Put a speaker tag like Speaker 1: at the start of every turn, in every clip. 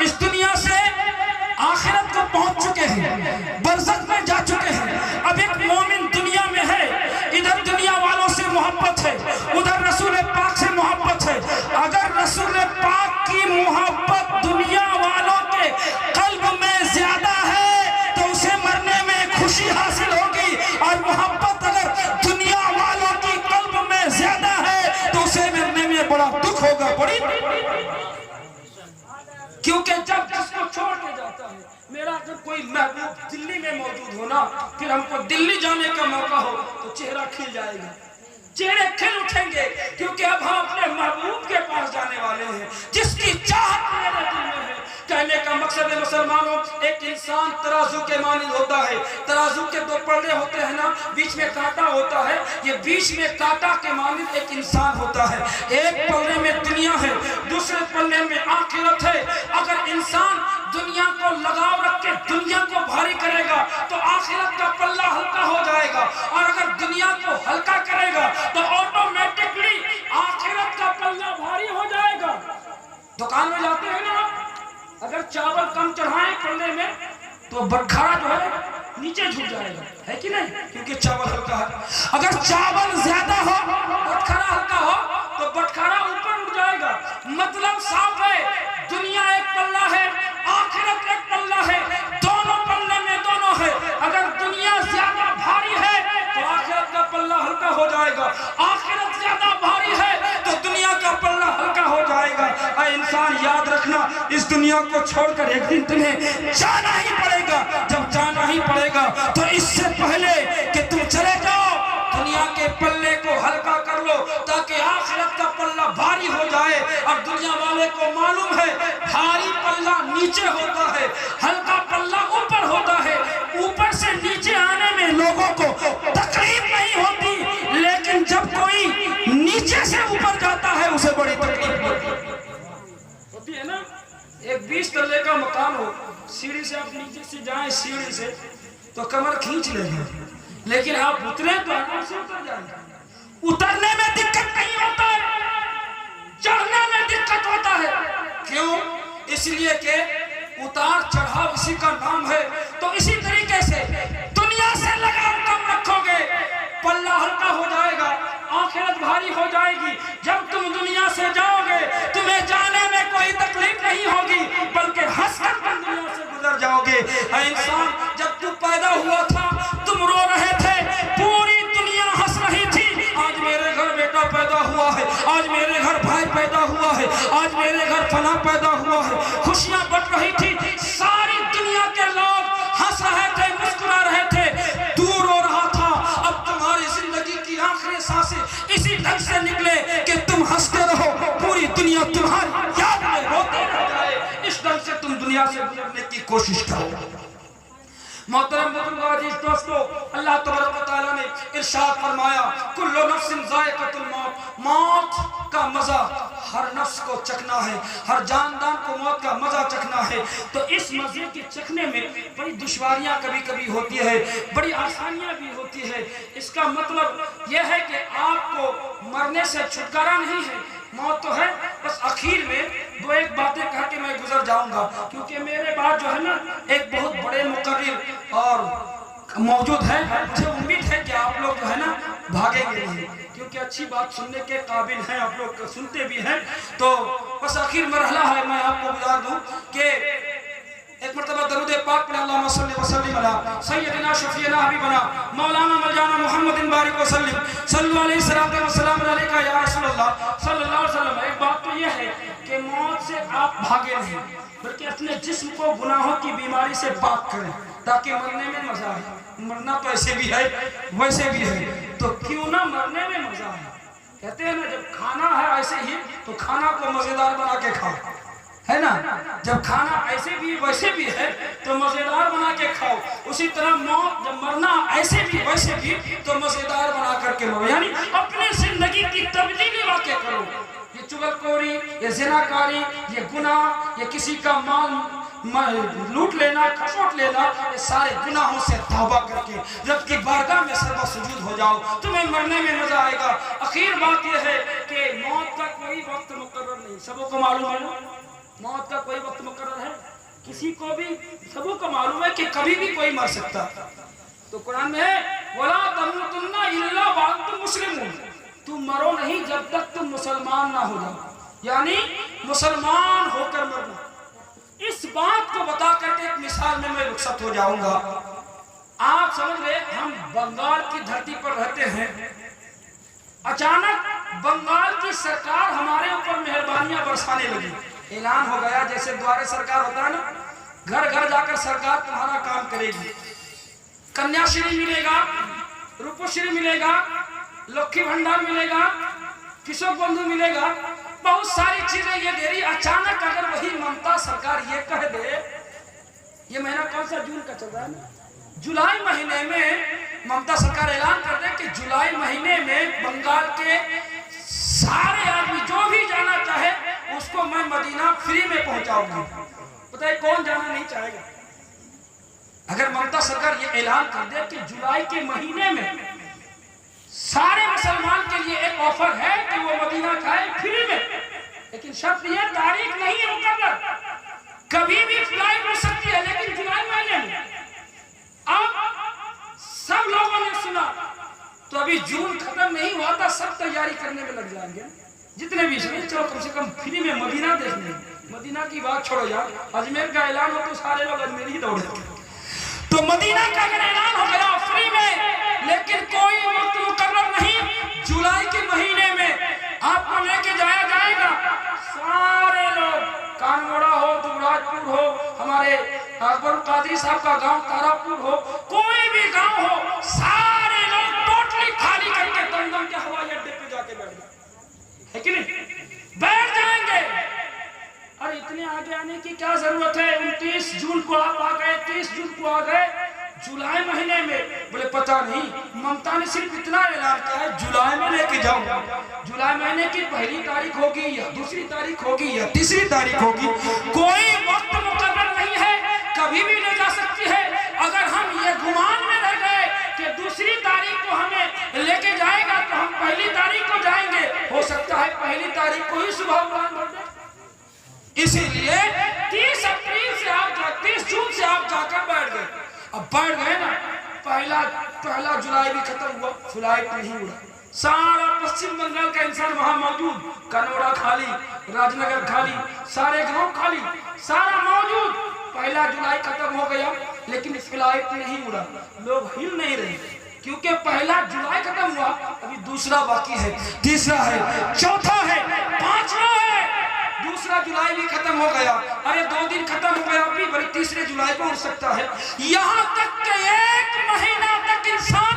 Speaker 1: इस दुनिया से आखिरत को पहुंच चुके हैं, बरज़ख में जा चुके हैं। अब एक मोमिन दुनिया में है, इधर दुनिया वालों से मोहब्बत है, उधर रसूल पाक से मोहब्बत है। अगर रसूल पाक की मोहब्बत दुनिया वालों के कल्ब में ज्यादा है तो उसे मरने में खुशी हासिल होगी, और मोहब्बत अगर दुनिया वालों की कल्ब में ज्यादा है तो उसे मरने में बड़ा दुख होगा, बड़ी। क्योंकि जब जिसको छोड़ के जाता है, मेरा अगर कोई महबूब दिल्ली में मौजूद हो ना, फिर हमको दिल्ली जाने का मौका हो तो चेहरा खिल जाएगा, चेहरे खिल उठेंगे, क्योंकि अब हम अपने महबूब के पास जाने वाले हैं जिसकी चाहत मेरे दिल में है। कहने का मकसद है मुसलमानों, एक इंसान तराजू के मानिंद होता है। तराजू के दो पल्ले होते हैं ना, बीच में कांटा होता है, ये बीच में कांटा के मानिंद एक इंसान होता है। एक पल्ले में दुनिया है, दूसरे पल्ले में आखिरत है। अगर इंसान दुनिया को लगाव रख के दुनिया को भारी करेगा तो आखिरत का पल्ला हल्का हो जाएगा, और अगर दुनिया को हल्का करेगा तो ऑटोमेटिकली आखिरत का पल्ला भारी हो जाएगा। दुकान में जाते हैं ना, अगर चावल कम चढ़ाएं पल्ले में तो बटखारा जो है नीचे झुक जाएगा, है कि नहीं, क्योंकि चावल हल्का है। अगर चावल ज्यादा हो, बटखारा हल्का हो तो बटखारा ऊपर उठ जाएगा। मतलब साफ है, दुनिया एक पल्ला है, आखिरत एक पल्ला है, दोनों पल्ले में दोनों है। अगर दुनिया ज्यादा भारी है तो आखिरत का पल्ला हल्का हो जाएगा, आखिरत ज्यादा भारी है तो दुनिया का पल्ला हल्का हो जाएगा। इंसान याद रखना, इस दुनिया को छोड़कर एक दिन तुम्हें जाना ही पड़ेगा। जब जाना ही पड़ेगा तो इससे पहले कि तुम चले जाओ, दुनिया के पल्ले को हल्का कर लो ताकि आखिरत का पल्ला भारी हो जाए। और दुनिया वाले को मालूम है भारी पल्ला नीचे होता है, हल्का पल्ला ऊपर होता है। ऊपर से नीचे आने में लोगों को तकलीफ नहीं होती, लेकिन जब कोई नीचे से ऊपर जाता है उसे बड़ी तकलीफ होती है ना। एक 20 तल्ले का मकान हो, सीढ़ी से आप नीचे से जाएं सीढ़ी से तो कमर खींच लेंगे, लेकिन आप उतरे तो आराम से उतर जाएंगे। उतरने में दिक्कत नहीं होता है, चढ़ने में दिक्कत होता है। क्यों? इसलिए कि उतार चढ़ाव इसी का नाम है। तो इसी तरीके से दुनिया से लगाव कम रखोगे, पल्ला हल्का हो जाएगा, आखिरत भारी हो जाएगी। जब तुम दुनिया से जाओगे तुम्हें जाने में कोई तकलीफ नहीं होगी, बल्कि हंसकर तुम दुनिया से गुजर जाओगे। इंसान, जब तू पैदा हुआ था तुम रो रहे थे, पूरी दुनिया हंस रही थी। आज मेरे घर बेटा पैदा हुआ है, आज मेरे घर भाई पैदा हुआ है, आज मेरे घर फला पैदा हुआ है, खुशियां बट रही थी। सारी दुनिया के लोग हंस रहे थे, मुस्कुरा रहे थे, तू रो रहा था। अब तुम्हारी जिंदगी की आखिरी सांसें इसी ढंग से निकले कि तुम हंसते रहो, पूरी दुनिया तुम्हारी याद में रोती रह जाए। इस ढंग से तुम दुनिया से गुजरने की कोशिश करो। मोहतरम बुजुर्ग दोस्तों, अल्लाह तबारक व तआला ने इरशाद फरमाया, कुल्लु नफ्सिन ज़ाइक़तुल मौत, मौत का मजा हर नफ्स को चखना है, हर जानदार को मौत का मजा चखना है। तो इस मजे के चखने में बड़ी दुश्वारियां कभी कभी होती है, बड़ी आसानियां भी होती है। इसका मतलब यह है कि आपको मरने से छुटकारा नहीं है, मौत तो है, बस आखिर में दो एक बातें कह के मैं गुजर जाऊंगा, क्योंकि मेरे बाद जो है ना एक बहुत बड़े मुकर्रिर और मौजूद है। मुझे उम्मीद है कि आप लोग जो है ना भागेंगे नहीं, क्योंकि अच्छी बात सुनने के काबिल हैं, आप लोग सुनते भी हैं। तो बस आखिर मरहला है, मैं आपको गुजार दूं कि एक मरतबा दरूद पाक पढ़े, अल्लाहुम्मा सल्ली व सल्लिम अला सय्यदिना शफीना हबीबना मौलाना मौलाना मुहम्मदिन बारिक व सल्लिम सल्लल्लाहु अलैहि वसल्लम अलैका या रसूलल्लाह सल्लल्लाहु अलैहि वसल्लम। एक बात तो यह है कि मौत से आप भागे नहीं, बल्कि अपने जिस्म को गुनाहों की बीमारी से पाक करें, ताकि मरने में मजा आए। मरना तो ऐसे भी है वैसे भी है, तो क्यों ना मरने में मजा आए। कहते हैं ना, जब खाना है ऐसे ही तो खाना को मजेदार बना के खाओ, है ना। जब खाना ऐसे भी वैसे भी है तो मजेदार बना के खाओ। उसी तरह मौत, जब मरना ऐसे भी वैसे भी तो मजेदार बना करके मरो, यानी अपनी जिंदगी की तब्दीली वाक़ई करो। ये चुगलखोरी, ये ज़िनाकारी, ये गुनाह, ये किसी का माल लूट लेना, खसोट लेना, ये सारे गुनाहों से तौबा करके रब की बारगाह में सर्व सुजूद हो जाओ, तुम्हें मरने में मजा आएगा। आखिर बात यह है कि मौत का कोई वक्त मुकर्रर नहीं, सबको मालूम है ना, मौत का कोई वक्त मुकर्रर है? किसी को भी, सबों को मालूम है कि कभी भी कोई मर सकता। तो कुरान में है वला तमुतुन्ना इल्ला व अंतुम मुस्लिमून, तुम मरो नहीं जब तक तुम मुसलमान ना हो जाओ, यानी मुसलमान होकर मरना। इस बात को बता करके एक मिसाल में मैं रुखसत हो जाऊंगा। आप समझ गए, हम बंगाल की धरती पर रहते हैं, अचानक बंगाल की सरकार हमारे ऊपर मेहरबानियां बरसाने लगी। ऐलान हो गया, जैसे द्वारे सरकार होता है ना, घर घर जाकर सरकार तुम्हारा काम करेगी, कन्याश्री मिलेगा, रूपश्री मिलेगा, लक्ष्मी भंडार मिलेगा, किशोर बंधु मिलेगा, बहुत सारी चीजें ये दे रही। अचानक अगर वही ममता सरकार ये कह दे, ये महीना कौन सा, जून का चल रहा है ना, जुलाई महीने में ममता सरकार ऐलान कर दे कि जुलाई महीने में बंगाल के सारे आदमी जो भी जाना चाहे उसको मैं मदीना फ्री में पहुंचाऊंगी। बताइए कौन जाना नहीं चाहेगा? अगर ममता सरकार ये ऐलान कर दे कि जुलाई के महीने में सारे मुसलमान के लिए एक ऑफर है कि वो मदीना जाए फ्री में, लेकिन शर्त ये तारीख नहीं है मुकर्रर, कभी भी फ्लाइट हो सकती है, लेकिन जुलाई महीने में। अब सब लोगों ने सुना तो अभी जून खत्म नहीं हुआ था, सब तैयारी करने में लग जाएंगे, जितने भी सुने चलो कम से कम फ्री में मदीना देखने। मदीना की बात छोड़ो यार, अजमेर का ऐलान हो तो सारे लोग अजमेर ही दौड़े। तो मदीना का अगर ऐलान हो गया फ्री में, लेकिन कोई वक्त मुकर्रर नहीं, जुलाई के महीने में आपको लेके जाया जाएगा। सारे लोग, कानगोड़ा हो, दुबराजपुर हो, हमारे अकबर कादरी साहब का गांव तारापुर हो, कोई भी गांव हो, सारे लोग टोटली खाली करके दमदम के हवाई अड्डे पे जाके बैठ जाए, है कि नहीं? बैठ जाएंगे। अरे इतने आगे आने की क्या जरूरत है? 29 जून को आप आ गए, 30 जून को आ गए, जुलाई महीने में बोले पता नहीं, ममता ने सिर्फ इतना ऐलान किया है जुलाई में लेके जाऊंगा। जुलाई महीने की पहली तारीख होगी या दूसरी तारीख होगी या तीसरी तारीख होगी, कोई वक्त मुकर्रर नहीं है, कभी भी ले जा सकती है। अगर हम ये गुमान में रह गए कि दूसरी तारीख को हमें लेके जाएगा तो हम पहली तारीख को जाएंगे, हो सकता है पहली तारीख को ही सुबह उड़ान भर दें। इसीलिए 30 जून से आप जाकर बैठ गए। अब बैठ गए ना, पहला जुलाई भी खत्म हुआ, फ्लाइट नहीं उड़ा, सारा पश्चिम बंगाल का इंसान वहां मौजूद, कनौड़ा खाली, राजनगर खाली, सारे गांव खाली, सारा मौजूद। पहला जुलाई खत्म हो गया लेकिन फ्लाइट नहीं उड़ा, लोग हिल नहीं रहे, क्योंकि पहला जुलाई खत्म हुआ, अभी दूसरा बाकी है, तीसरा है, चौथा है, पांचवा है, दूसरा जुलाई भी खत्म हो गया। अरे 2 दिन खत्म हो गया, अभी बड़ी तीसरे जुलाई को उड़ सकता है। यहाँ तक कि 1 महीना तक इंसान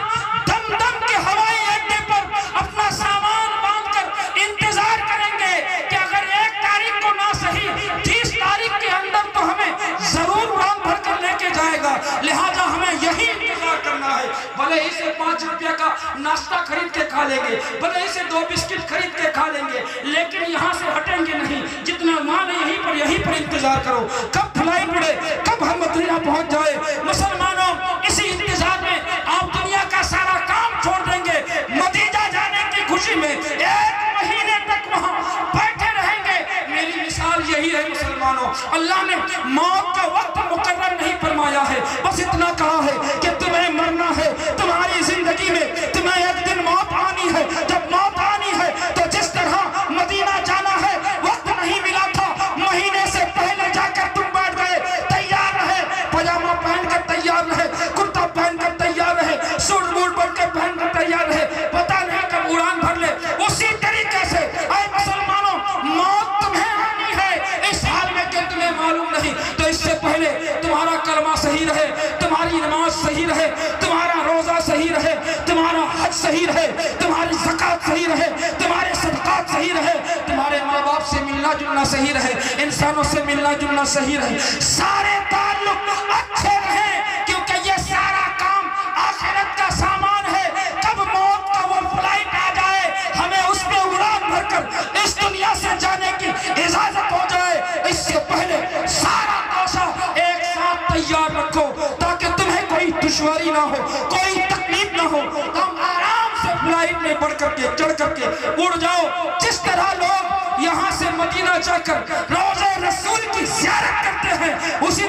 Speaker 1: दमदम के हवाई अड्डे पर अपना सामान बांधकर इंतजार करेंगे कि अगर 1 तारीख को ना सही 30 तारीख के अंदर तो हमें जरूर उड़ान भर कर लेके जाएगा, लिहाजा हमें यही इंतजार करना है। भले ही से 5 रुपया का नाश्ता खरीद के खा लेंगे, भले ही से 2 बिस्किट खरीद के खा लेंगे, लेकिन यहाँ से हटेंगे नहीं। जितना माल है यहीं पर इंतजार करो, कब फ्लाइट उड़े, कब हम मदीना पहुंच जाए। मुसलमानों, इसी इंतजार में आप दुनिया का सारा काम छोड़ देंगे, मदीना जाने की खुशी में 1 महीने तक वहां बैठे रहेंगे। मेरी मिसाल यही है मुसलमानों, अल्लाह ने मौत का वक्त मुकर्रर नहीं फरमाया है, बस इतना कहा है कि तुम्हें मरना है, तुम्हारी जिंदगी में तुम्हें एक दिन मौत आनी है। जब मौत आनी है तो जिस तरह मदीना जाना है वक्त नहीं मिला था, महीने से पहले जाकर तुम बैठ गए, तैयार रहे, पजामा पहनकर तैयार रहे, कुर्ता पहनकर तैयार रहे, सूट बूट बनकर पहनकर तैयार रहे, पता नहीं कब उड़ान भर ले। उसी तरीके से ऐ मुसलमानों, मौत तुम्हें आनी है, इस हाल में कि तुम्हें मालूम नहीं। तो इससे पहले तुम्हारा कलमा सही रहे, तुम्हारी नमाज सही रहे, तुम्हारा रोजा सही रहे, तुम्हारा हज सही रहे, तुम्हारी ज़कात सही रहे, तुम्हारे सदक़ात सही रहे, तुम्हारे माँ बाप से मिलना जुलना सही रहे, इंसानों से मिलना जुलना सही रहे, सारे ताल्लुक अच्छे रहे, क्योंकि ये सारा काम आखिरत का सामान है। कब मौत का वो फ्लाइट आ जाए, हमें उस पे उड़ान भरकर इस दुनिया से जाने की इजाजत हो जाए, इससे पहले सारा आशा एक साथ तैयार रखो ताकि तुम्हें कोई दुश्वारी ना हो, कोई तकलीफ ना हो, तुम आराम से फ्लाइट में बढ़ करके चढ़ करके उड़ जाओ। जिस तरह लोग यहाँ से मदीना जाकर रोज़े रसूल की ज़ियारत करते हैं, उसी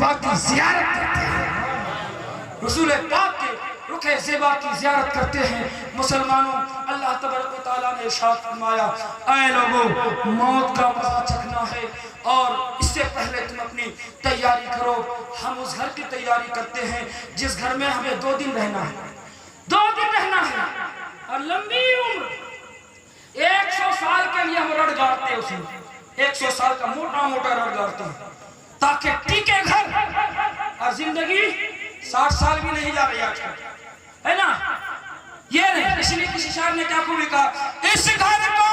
Speaker 1: ज़ेबा की ज़ियारत करते हैं, रसूल पाक के रुखे ज़ेबा की ज़ियारत करते हैं। मुसलमानों, अल्लाह तबारक व तआला ने इरशाद फरमाया, ऐ लोगों, मौत का मज़ा चखना है और इससे पहले तुम अपनी तैयारी करो। हम उस घर की तैयारी करते हैं जिस घर में हमें 2 दिन रहना है, 2 दिन रहना है और लंबी उम्र। 100 साल के लिए हम रड़ गाड़ते हैं, उसमें 100 साल का मोटा मोटा रड़ गाड़ते हैं ताकि टिके घर। और जिंदगी 60 साल भी नहीं जा रही आजकल, है ना? ये नहीं, इसलिए किसी शायर ने क्या खूबी कहा, इस घर को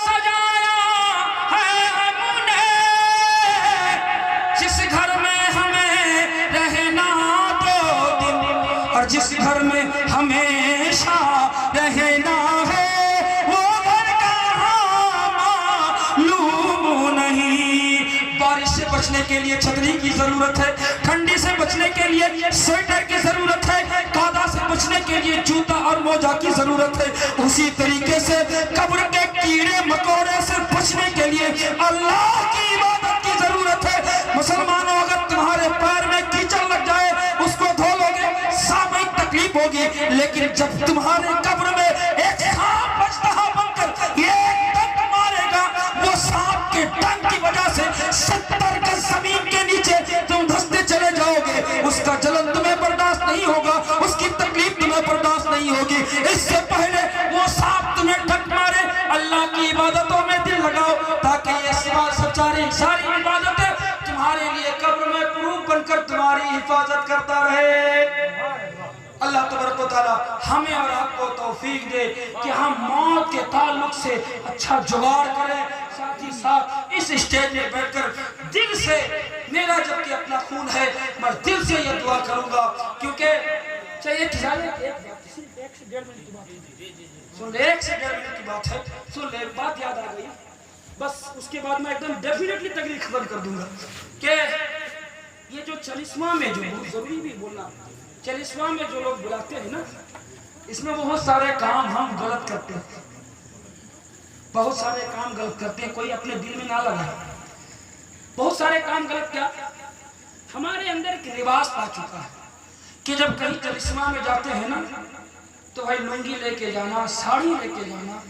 Speaker 1: सजाया है हमने जिस घर में हमें रहना 2 दिन, और जिस घर में हमेशा रहना है वो घर कहाँ मालूम नहीं। बारिश से बचने के लिए छतरी की जरूरत है, ठंडी से बचने के लिए स्वेटर की जरूरत है, कादा से बचने के लिए जूता और मोजा की जरूरत है। उसी तरीके से कब्र के कीड़े मकोड़े से बचने के लिए अल्लाह की इबादत की जरूरत है। मुसलमानों, अगर तुम्हारे पैर में कीचड़ लग जाए उसको धो लोगे, सामयिक तकलीफ होगी, लेकिन जब तुम्हारे कब्र में एक सांप बचता बनकर ये डंक मारेगा, वो सांप के डंक की वजह से 70 गज जमीन के नीचे तुम धंसते चले जाओगे। उसका जलन तुम्हें बर्दाश्त नहीं होगा, उसकी तकलीफ तुम्हें बर्दाश्त नहीं होगी। इससे पहले वो सांप तुम्हें डंक मारे, अल्लाह की इबादतों में दिल लगाओ ताकि ये सारी इबादतें तुम्हारे लिए कब्र में प्रूफ बनकर तुम्हारी हिफाजत करता रहे। अल्लाह तबारक व तआला हमें और आपको तौफीक दे कि हम मौत के ताल्लुक से अच्छा जुगाड़ करें। साथ ही साथ इस स्टेज में बैठकर दिल से, मेरा जबकि अपना खून है, मैं दिल से ये दुआ करूंगा, क्योंकि चाहिए 1 से 1.5 मिनट की बात है, सुन ले, 1 से 1.5 मिनट की बात है, सुन ले, बात याद आ गई, बस उसके बाद मैं एकदम डेफिनेटली तकरीर खत्म कर दूंगा कि ये जो 40वां में जो जरूरी भी बोलना, 40वां में जो लोग बुलाते हैं ना, इसमें बहुत सारे काम हम गलत करते हैं, बहुत सारे काम गलत करते हैं, कोई अपने दिल में ना लगाए। बहुत सारे काम गलत क्या, हमारे अंदर एक रिवाज आ चुका है कि जब कहीं 40वां में जाते हैं ना तो भाई लुंगी लेके जाना, साड़ी लेके जाना,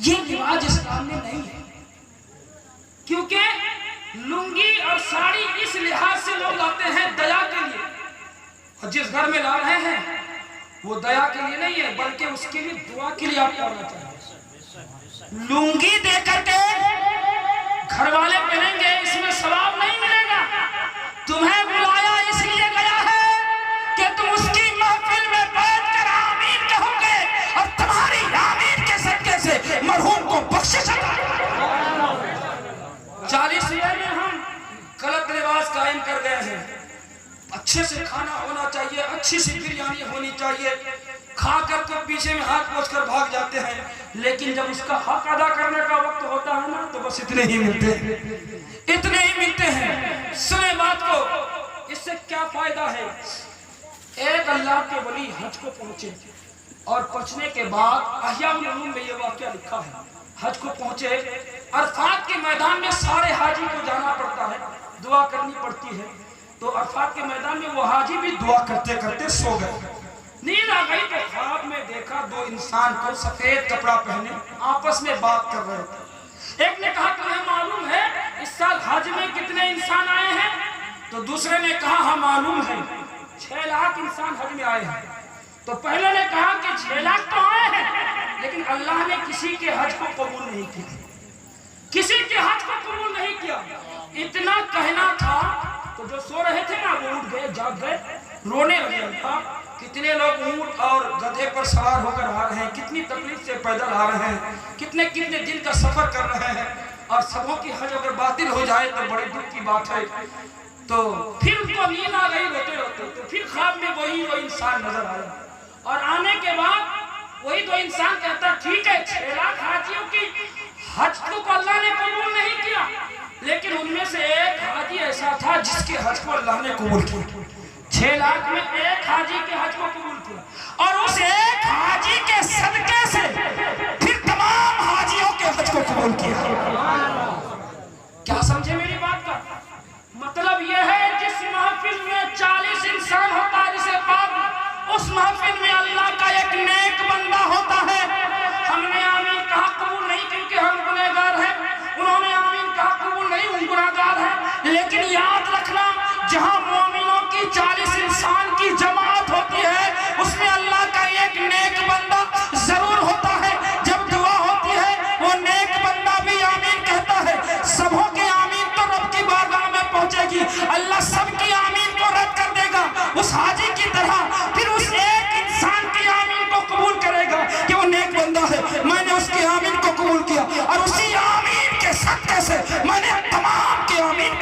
Speaker 1: ये रिवाज इस्लाम में नहीं है। क्योंकि लुंगी और साड़ी इस लिहाज से लोग लाते हैं दया के लिए, और जिस घर में ला रहे हैं वो दया के लिए नहीं है, बल्कि उसके लिए दुआ के लिए आप करना चाहिए। लुंगी दे करके घर वाले पहनेंगे, इसमें सवाब नहीं मिलेगा। तुम्हें बुलाया इसलिए गया है कि तुम उसकी महफिल में बैठकर आमीन कहोगे और तुम्हारी आमीन के सदके से मरहूम को बख्शिश अता। 40वें में हम गलत रिवाज कायम कर गए हैं। अच्छे से खाना होना चाहिए, अच्छी सी बिरयानी होनी चाहिए, खाकर तो पीछे में हाथ पोंछकर भाग जाते हैं, लेकिन जब उसका हक अदा करने का वक्त होता है ना तो बस इतने ही मिलते हैं, इतने ही मिलते हैं। सुने बात को, इससे क्या फायदा है? एक अल्लाह के वली हज को पहुंचे और पहुंचने के बाद अहयाउल उलूम में ये वाकया लिखा है, हज को पहुंचे, अरफात के मैदान में सारे हाजी को जाना पड़ता है, दुआ करनी पड़ती है। तो अरफात के मैदान में वो हाजी भी दुआ करते करते सो गए। नींद आ गई तो ख्वाब में देखा 2 इंसान को सफेद कपड़ा पहने आपस में बात कर रहे थे। एक ने कहा तुम्हें मालूम है इस साल हज में कितने इंसान आए हैं? तो दूसरे ने कहा हाँ मालूम है, 6 लाख इंसान हज में आए हैं। तो पहले ने कहा कि 6 लाख तो आए हैं, लेकिन अल्लाह ने किसी के हज को कबूल नहीं किया, किसी के हज को कबूल नहीं किया। इतना कहना था तो जो सो रहे थे ना वो उठ गए, जाग गए, रोने लगे। कितने लोग ऊंट और गधे पर सवार होकर आ रहे हैं, कितनी तकलीफ से पैदल आ रहे हैं, कितने कितने दिन का सफर कर रहे हैं, और सबों की हज अगर बातिल हो जाए तो बड़े दुख की बात है। तो फिर उनको नींद आ गई रोते रोते, तो फिर ख्वाब में वही इंसान नजर आया, और आने के बाद वही 2 इंसान कहता ठीक है 6 लाख हाजियों की हज को अल्लाह ने कबूल नहीं किया, लेकिन उनमें से एक हाजी ऐसा था जिसके हज को अल्लाह ने कबूल किया। 6 लाख में एक हाजी के हज को कबूल किया, और उस एक हाजी के सदके से फिर तमाम हाजियों के हज को कबूल किया। क्या समझे मेरी बात का मतलब? यह है जिस महफिल में अल्लाह का एक नेक बंदा होता है। हमने आमीन कहा कबूल नहीं क्योंकि हम गुनहगार हैं, उन्होंने आमीन कहा कबूल नहीं, हम गुनहगार हैं। लेकिन याद रखना, जहां मोमिनों की 40 इंसान की जमात होती है, उसमें अल्लाह का एक नेक बंदा जरूर होता है। जब दुआ होती है वो नेक बंदा भी आमीन कहता है। सबों के आमीन तो रब की बारगाह में पहुंचेगी, अल्लाह सबकी आमीन को रद्द कर देगा उस हाजी की तरह। फिर उस एक इंसान की आमीन को कबूल करेगा कि वो नेक बंदा है, मैंने उसकी आमीन को कबूल किया, और उसी आमीन के सदके से मैंने तमाम की आमीन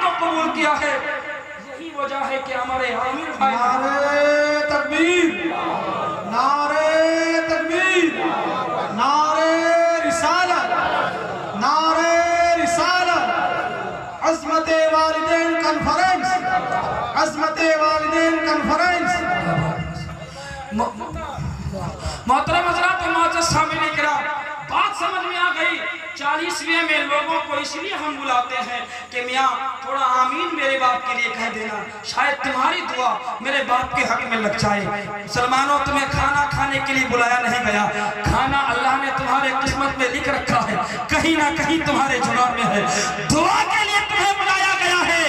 Speaker 1: को कबूल किया है। यही वजह है कि हमारे आमीन भाई
Speaker 2: नारे तकबीर, नारे तकबीर, नारे रिसालत, नारे रिसालत, अज़मत वालिदैन कॉन्फ्रेंस, अज़मत वालिदैन कॉन्फ्रेंस।
Speaker 1: मोहतरम हज़रात व मुअज़्ज़ज़ सामिईन किराम, बात समझ में आ गई। 40वें में लोगों को इसलिए हम बुलाते हैं कि मियाँ थोड़ा आमीन मेरे बाप के लिए कह देना, शायद तुम्हारी दुआ मेरे बाप के हक में लग जाए। मुसलमानों, तुम्हें खाना खाने के लिए बुलाया नहीं गया, खाना अल्लाह ने तुम्हारे किस्मत में लिख रखा है, कहीं ना कहीं तुम्हारे जुबान में है। दुआ के लिए तुम्हें बुलाया गया है।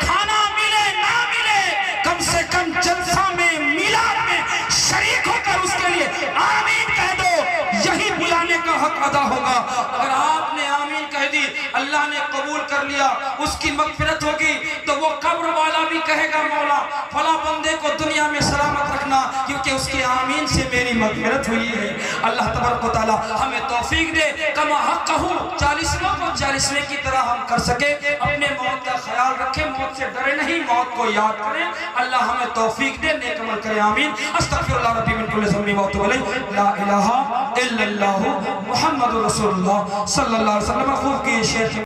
Speaker 1: खाना मिले ना मिले, कम से कम जलसा में, मिलाद में शरीक होकर उसके लिए आमीन कह दो, यही बुलाने का हक अदा होगा। अगर आपने आमीन कह दी, अल्लाह ने कबूल कर लिया, उसकी मगफिरत होगी, तो वो कब्र वाला भी कहेगा मौला फला बंदे को दुनिया में सलामत रखना, क्योंकि उसकी आमीन से मेरी मगफिरत हुई है। अल्लाह तबारक व तआला हमें तौफीक दे, कमा हक कहूँ 40वें को 40वें की तरह हम कर सके। अपने मौत का ख्याल रखें, मौत से डरे नहीं, मौत को याद करें। अल्लाह हमें तौफीक दे, नेक अमल करें। आमीन। अस्तगफिरुल्लाह रब्बी मिन कुल्लि ज़ंबि व अतूबु इलैह। ला इलाहा इल्लल्लाहु मुहम्मदुर रसूलुल्लाह सल्लल्लाहु अलैहि वसल्लम। खूब की शेर